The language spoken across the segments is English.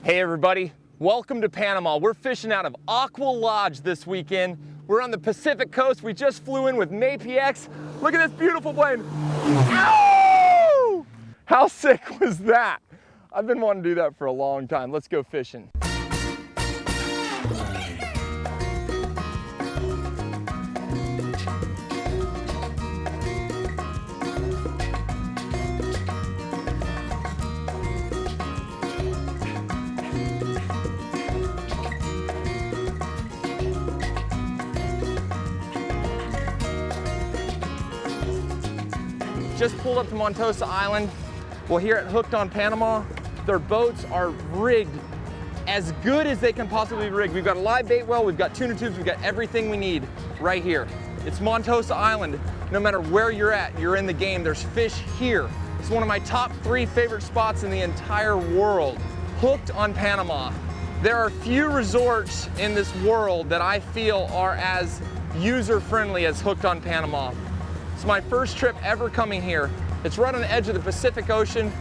Hey everybody, welcome to Panama. We're fishing out of Aqua Lodge this weekend. We're on the Pacific coast. We just flew in with MAPX. Look at this beautiful plane. Ow! How sick was that? I've been wanting to do that for a long time. Let's go fishing. Just pulled up to Montosa Island. Well, here at Hooked on Panama, their boats are rigged as good as they can possibly be rigged. We've got a live bait well, we've got tuna tubes, we've got everything we need right here. It's Montosa Island. No matter where you're at, you're in the game. There's fish here. It's one of my top 3 favorite spots in the entire world. Hooked on Panama. There are few resorts in this world that I feel are as user-friendly as Hooked on Panama. It's my first trip ever coming here. It's right on the edge of the Pacific Ocean.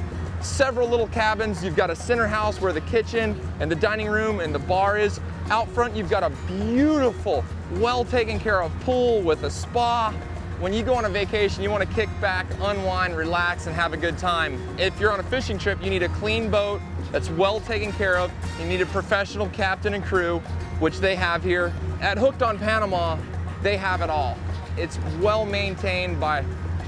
Several little cabins. You've got a center house where the kitchen and the dining room and the bar is. Out front, you've got a beautiful, well taken care of pool with a spa. When you go on a vacation, you want to kick back, unwind, relax, and have a good time. If you're on a fishing trip, you need a clean boat that's well taken care of. You need a professional captain and crew, which they have here. At Hooked on Panama, they have it all. It's well maintained by a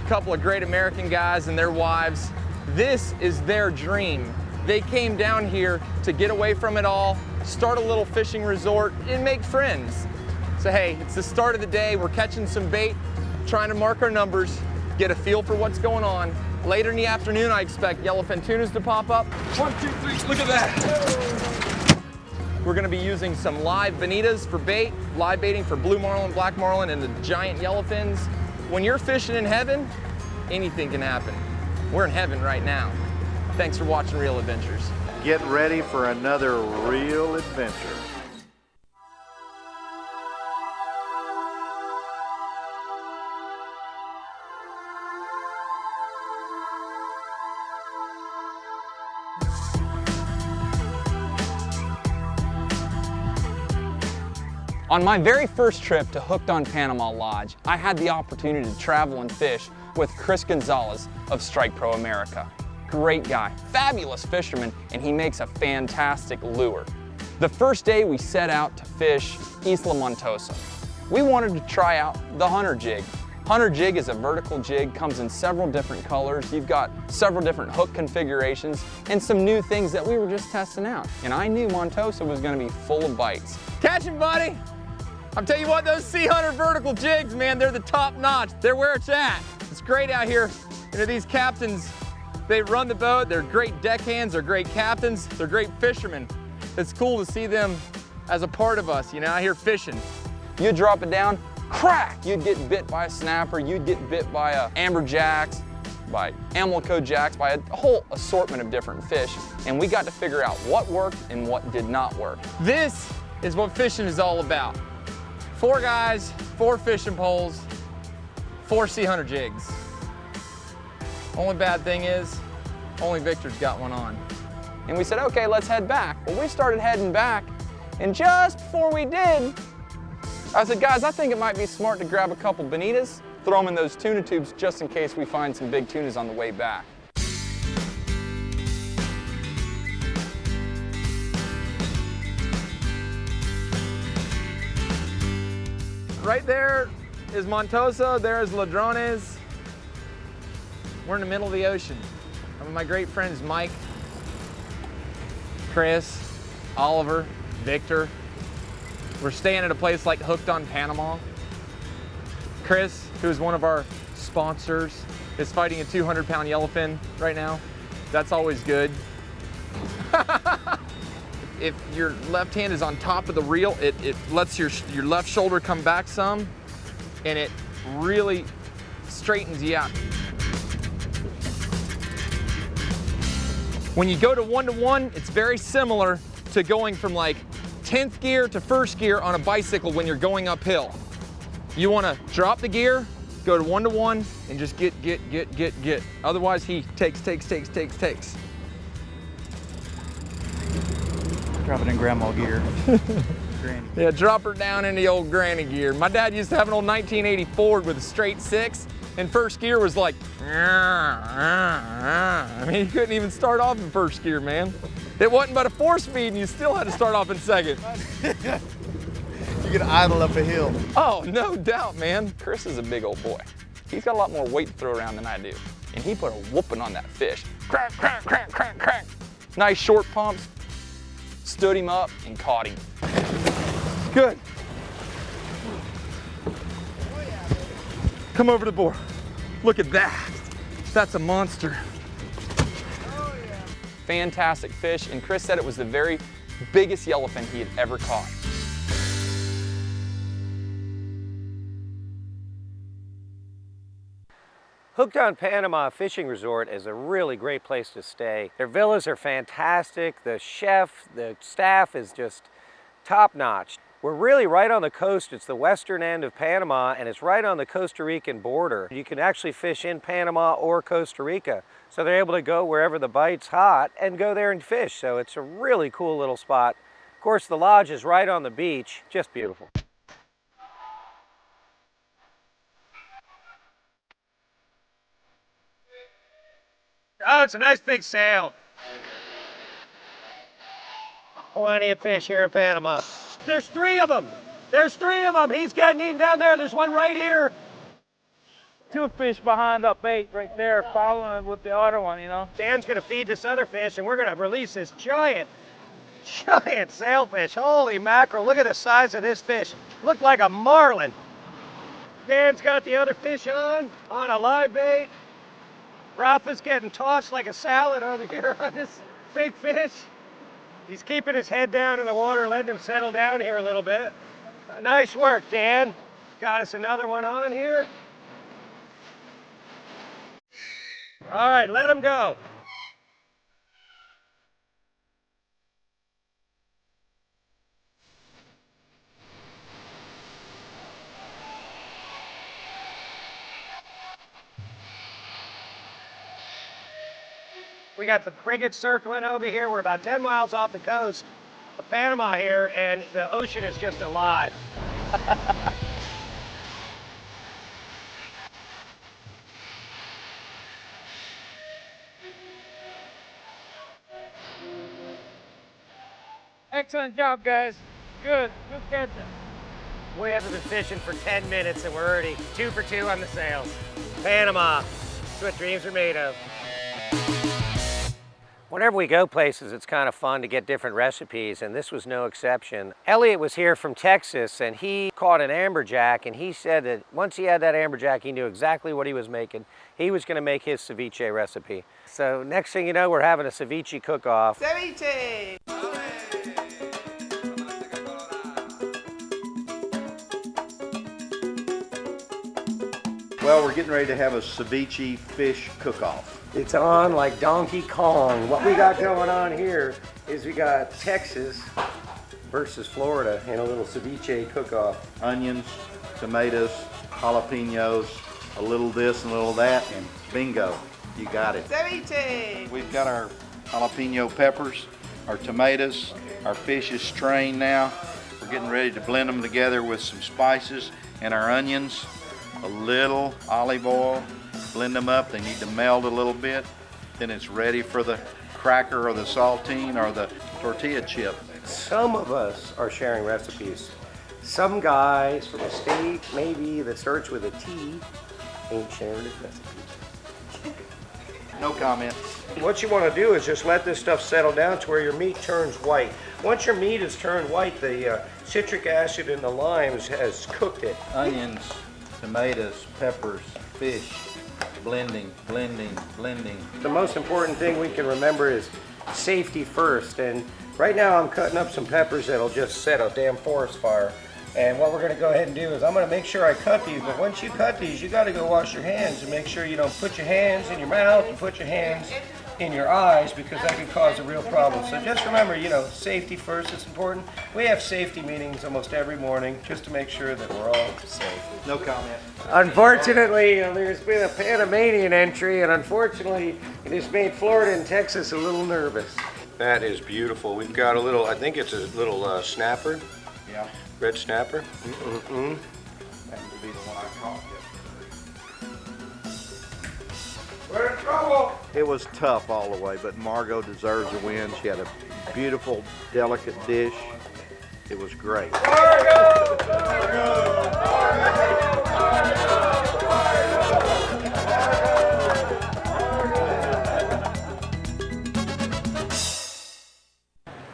couple of great American guys and their wives. This is their dream. They came down here to get away from it all, start a little fishing resort, and make friends. So hey, it's the start of the day. We're catching some bait, trying to mark our numbers, get a feel for what's going on. Later in the afternoon, I expect yellowfin tunas to pop up. 1, 2, 3, look at that. We're gonna be using some live bonitas for bait, live baiting for blue marlin, black marlin, and the giant yellowfins. When you're fishing in heaven, anything can happen. We're in heaven right now. Thanks for watching Real Adventures. Get ready for another real adventure. On my very first trip to Hooked on Panama Lodge, I had the opportunity to travel and fish with Chris Gonzalez of Strike Pro America. Great guy, fabulous fisherman, and he makes a fantastic lure. The first day we set out to fish Isla Montosa. We wanted to try out the Hunter jig. Hunter jig is a vertical jig, comes in several different colors. You've got several different hook configurations and some new things that we were just testing out. And I knew Montosa was gonna be full of bites. Catch him, buddy. I'll tell you what, those Sea Hunter vertical jigs, man, they're the top notch. They're where it's at. It's great out here. You know, these captains, they run the boat. They're great deckhands. They're great captains. They're great fishermen. It's cool to see them as a part of us, you know, out here fishing. You'd drop it down, crack! You'd get bit by a snapper. You'd get bit by a amberjacks, by Amelico jacks, by a whole assortment of different fish. And we got to figure out what worked and what did not work. This is what fishing is all about. 4 guys, 4 fishing poles, 4 Sea Hunter jigs. Only bad thing is, only Victor's got one on. And we said, okay, let's head back. Well, we started heading back, and just before we did, I said, guys, I think it might be smart to grab a couple bonitas, throw them in those tuna tubes just in case we find some big tunas on the way back. Right there is Montosa, there is Ladrones. We're in the middle of the ocean. I'm with my great friends Mike, Chris, Oliver, Victor. We're staying at a place like Hooked on Panama. Chris, who is one of our sponsors, is fighting a 200-pound yellowfin right now. That's always good. If your left hand is on top of the reel, it lets your left shoulder come back some, and it really straightens you out. When you go to 1-to-1, it's very similar to going from like 10th gear to 1st gear on a bicycle when you're going uphill. You want to drop the gear, go to 1-to-1, and just get. Otherwise, he takes. Drop it in grandma gear. Granny. Yeah, drop her down in the old granny gear. My dad used to have an old 1980 Ford with a straight six, and first gear was like, I mean, you couldn't even start off in first gear, man. It wasn't but a 4-speed, and you still had to start off in second. You can idle up a hill. Oh, no doubt, man. Chris is a big old boy. He's got a lot more weight to throw around than I do. And he put a whooping on that fish. Crack, crack, crack, crack, crack. Nice short pumps, stood him up and caught him. Good. Come over the board. Look at that. That's a monster. Fantastic fish, and Chris said it was the very biggest yellowfin he had ever caught. Hooked on Panama Fishing Resort is a really great place to stay. Their villas are fantastic. The chef, the staff is just top-notch. We're really right on the coast. It's the western end of Panama, and it's right on the Costa Rican border. You can actually fish in Panama or Costa Rica. So they're able to go wherever the bite's hot and go there and fish. So it's a really cool little spot. Of course, the lodge is right on the beach. Just beautiful. Oh, it's a nice big sail. Plenty of fish here in Panama. There's 3 of them. There's 3 of them. He's getting eaten down there. There's one right here. 2 fish behind that bait right there, following with the other one, you know. Dan's gonna feed this other fish, and we're gonna release this giant sailfish. Holy mackerel, look at the size of this fish. Looked like a marlin. Dan's got the other fish on a live bait. Rafa's getting tossed like a salad over here on this big fish. He's keeping his head down in the water, letting him settle down here a little bit. Nice work, Dan. Got us another one on here. All right, let him go. We got the frigate circling over here. We're about 10 miles off the coast of Panama here, and the ocean is just alive. Excellent job, guys. Good catch. We haven't been fishing for 10 minutes and we're already 2 for 2 on the sails. Panama, that's what dreams are made of. Whenever we go places, it's kind of fun to get different recipes, and this was no exception. Elliot was here from Texas, and he caught an amberjack, and he said that once he had that amberjack, he knew exactly what he was making. He was going to make his ceviche recipe. So next thing you know, we're having a ceviche cook-off. Ceviche! Well, we're getting ready to have a ceviche fish cook-off. It's on like Donkey Kong. What we got going on here is we got Texas versus Florida in a little ceviche cook-off. Onions, tomatoes, jalapenos, a little this and a little that, and bingo, you got it. Ceviche! We've got our jalapeno peppers, our tomatoes, our fish is strained now. We're getting ready to blend them together with some spices and our onions, a little olive oil, blend them up. They need to meld a little bit. Then it's ready for the cracker or the saltine or the tortilla chip. Some of us are sharing recipes. Some guys from a state maybe that starts with a T ain't sharing his recipes. No comment. What you want to do is just let this stuff settle down to where your meat turns white. Once your meat is turned white, the citric acid in the limes has cooked it. Onions, tomatoes, peppers, fish, blending, blending, blending. The most important thing we can remember is safety first. And right now I'm cutting up some peppers that'll just set a damn forest fire. And what we're going to go ahead and do is I'm going to make sure I cut these, but once you cut these, you got to go wash your hands and make sure you don't put your hands in your mouth and put your hands in your eyes, because that could cause a real problem. So just remember, you know, safety first is important. We have safety meetings almost every morning just to make sure that we're all safe. No comment. Unfortunately, there's been a Panamanian entry, and unfortunately, it has made Florida and Texas a little nervous. That is beautiful. We've got a little, I think it's a little snapper. Yeah. Red snapper. That would be the one I caught yesterday. We're in trouble. It was tough all the way, but Margot deserves a win. She had a beautiful, delicate dish. It was great.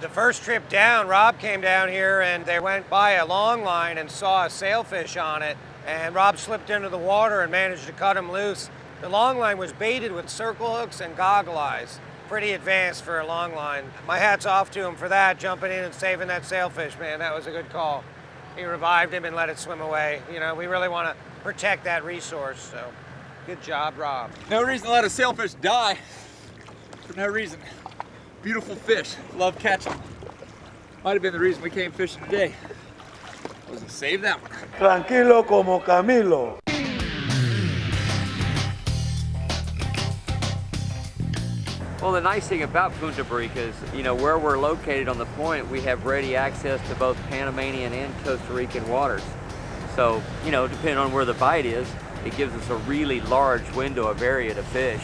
The first trip down, Rob came down here and they went by a long line and saw a sailfish on it. And Rob slipped into the water and managed to cut him loose. The long line was baited with circle hooks and goggle eyes. Pretty advanced for a long line. My hat's off to him for that, jumping in and saving that sailfish, man. That was a good call. He revived him and let it swim away. You know, we really want to protect that resource, so good job, Rob. No reason to let a sailfish die for no reason. Beautiful fish, love catching them. Might have been the reason we came fishing today. Was to save that one. Tranquilo como Camilo. Well, the nice thing about Punta Rica is, you know, where we're located on the point, we have ready access to both Panamanian and Costa Rican waters. So, you know, depending on where the bite is, it gives us a really large window of area to fish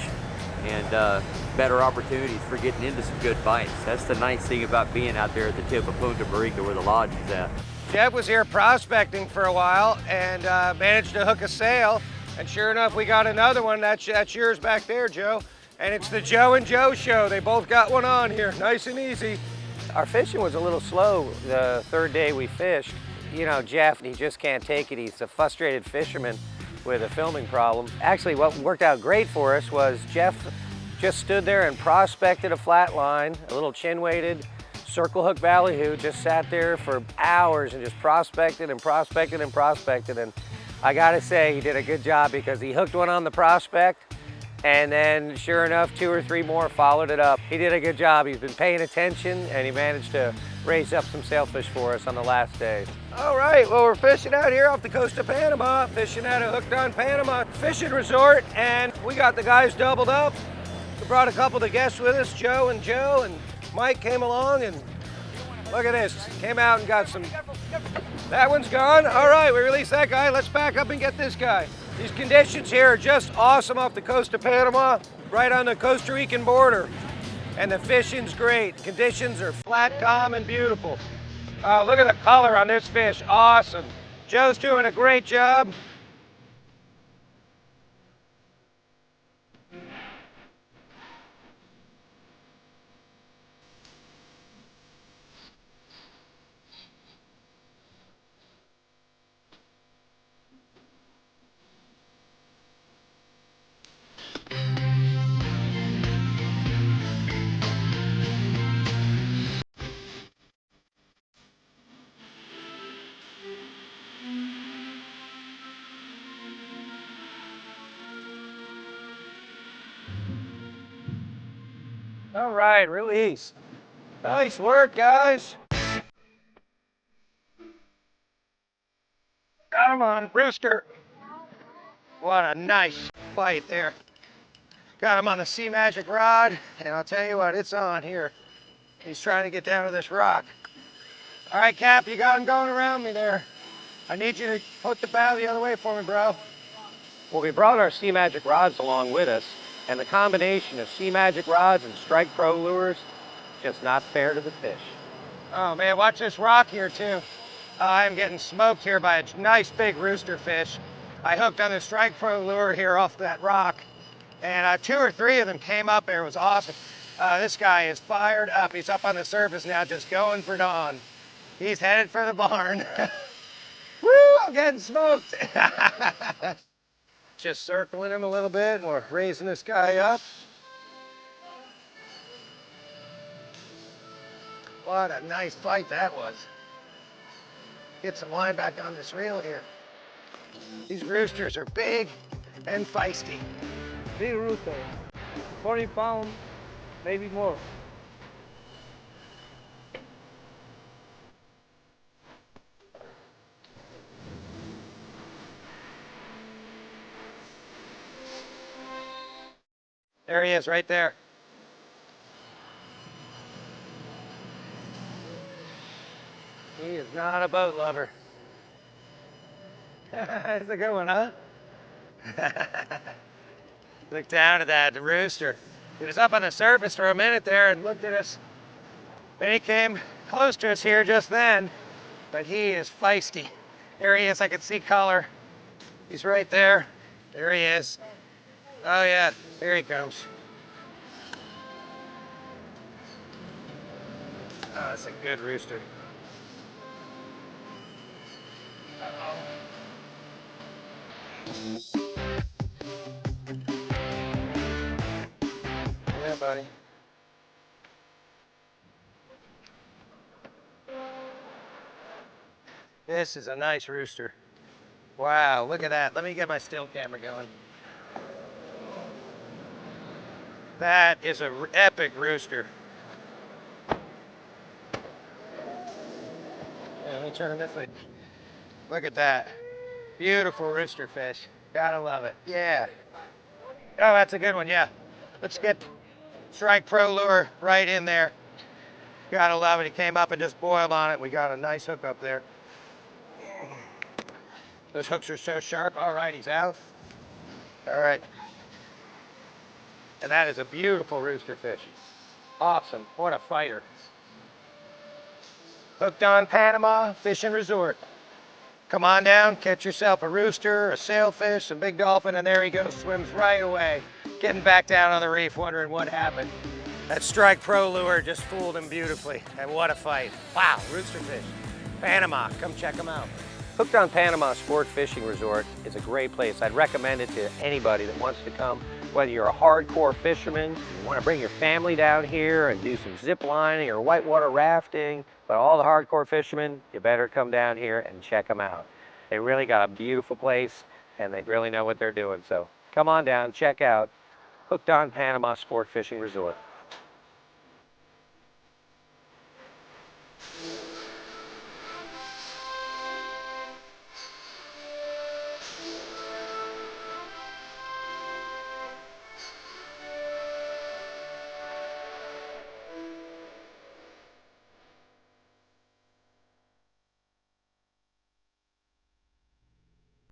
and better opportunities for getting into some good bites. That's the nice thing about being out there at the tip of Punta Rica where the lodge is at. Jeff was here prospecting for a while and managed to hook a sail. And sure enough, we got another one. That's yours back there, Joe. And it's the Joe and Joe show. They both got one on here, nice and easy. Our fishing was a little slow the third day we fished. You know, Jeff, he just can't take it. He's a frustrated fisherman with a filming problem. Actually, what worked out great for us was Jeff just stood there and prospected a flat line, a little chin-weighted circle hook ballyhoo, just sat there for hours and just prospected and prospected and prospected. And I gotta say, he did a good job because he hooked one on the prospect, and then sure enough, 2 or 3 more followed it up. He did a good job. He's been paying attention and he managed to raise up some sailfish for us on the last day. All right, well, we're fishing out here off the coast of Panama, fishing at a Hooked on Panama fishing resort, and we got the guys doubled up. We brought a couple of the guests with us, Joe, and Mike came along, and look at this. Came out and got some. That one's gone. All right, we released that guy. Let's back up and get this guy. These conditions here are just awesome off the coast of Panama, right on the Costa Rican border. And the fishing's great. Conditions are flat, calm, and beautiful. Look at the color on this fish, awesome. Joe's doing a great job. All right, release. Nice work, guys. Come on, Rooster. What a nice fight there. Got him on the Sea Magic rod, and I'll tell you what, it's on here. He's trying to get down to this rock. All right, Cap, you got him going around me there. I need you to put the bow the other way for me, bro. Well, we brought our Sea Magic rods along with us, and the combination of Sea Magic rods and Strike Pro lures, just not fair to the fish. Oh man, watch this rock here too. I'm getting smoked here by a nice big roosterfish. I hooked on the Strike Pro lure here off that rock, and 2 or 3 of them came up there. It was awesome. This guy is fired up. He's up on the surface now, just going for dawn. He's headed for the barn. Woo, I'm getting smoked. Just circling him a little bit, and we're raising this guy up. What a nice fight that was. Get some line back on this reel here. These roosters are big and feisty. Big rooster. 40 pounds, maybe more. There he is, right there. He is not a boat lover. That's a good one, huh? Look down at that rooster. He was up on the surface for a minute there and looked at us. Then he came close to us here just then, but he is feisty. There he is, I can see color. He's right there. There he is. Oh yeah, there he comes. Oh, that's a good rooster. Yeah, buddy. This is a nice rooster. Wow, look at that. Let me get my still camera going. That is an epic rooster. Yeah, let me turn him this way. Look at that. Beautiful rooster fish. Gotta love it. Yeah. Oh, that's a good one, yeah. Let's get Strike Pro lure right in there. Gotta love it. He came up and just boiled on it. We got a nice hook up there. Those hooks are so sharp. All right, he's out. All right. And that is a beautiful rooster fish. Awesome. What a fighter. Hooked on Panama Fishing Resort. Come on down, catch yourself a rooster, a sailfish, a big dolphin, and there he goes, swims right away. Getting back down on the reef, wondering what happened. That Strike Pro lure just fooled him beautifully. And what a fight. Wow, roosterfish. Panama, come check them out. Hooked on Panama Sport Fishing Resort is a great place. I'd recommend it to anybody that wants to come, whether you're a hardcore fisherman, you want to bring your family down here and do some zip lining or whitewater rafting, but all the hardcore fishermen, you better come down here and check them out. They really got a beautiful place and they really know what they're doing. So come on down, check out Hooked on Panama Sport Fishing Resort.